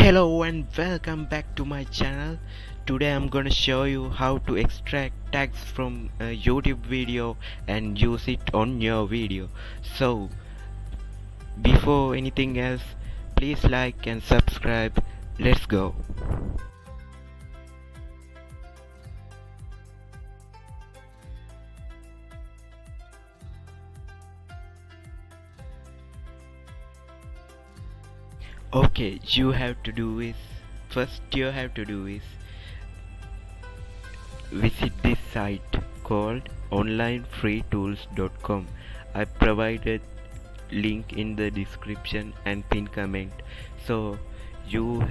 Hello and welcome back to my channel. Today I'm gonna show you how to extract tags from a YouTube video and use it on your video. So before anything else, please like and subscribe. Let's go. Okay, you have to do is visit this site called onlinefreetools.com. I provided link in the description and pin comment. So you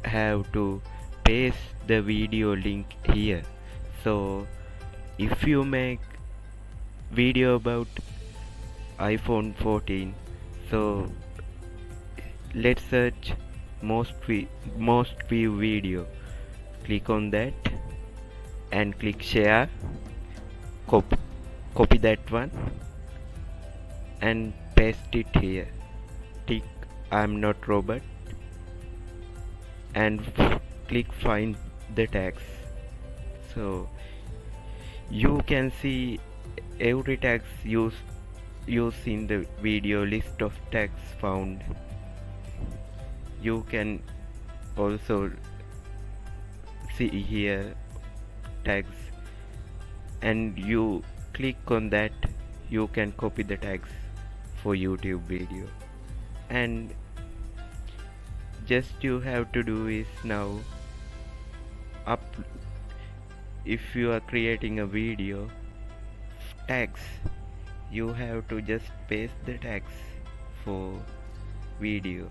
have to paste the video link here. So if you make video about iPhone 14, so let's search most view video. Click on that and click share. Copy that one and paste it here. Tick I'm not robot and click find the tags. So you can see every tags used in the video. List of tags found. You can also see here tags, and you click on that. You can copy the tags for YouTube video, and just you have to do is now up if you are creating a video tags, you have to just paste the tags for video.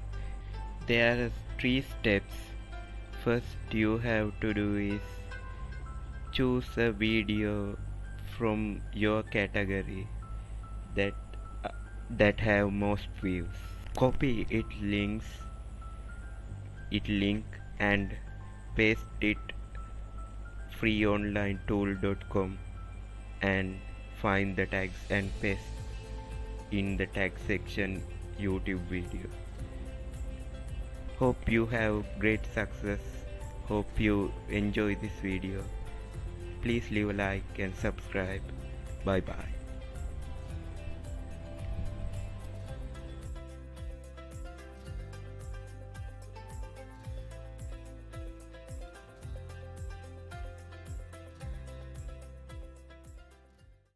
There are 3 steps. First you have to do is choose a video from your category that have most views. Copy it link and paste it freeonlinetool.com and find the tags and paste in the tag section YouTube video. Hope you have great success. Hope you enjoy this video. Please leave a like and subscribe. Bye bye.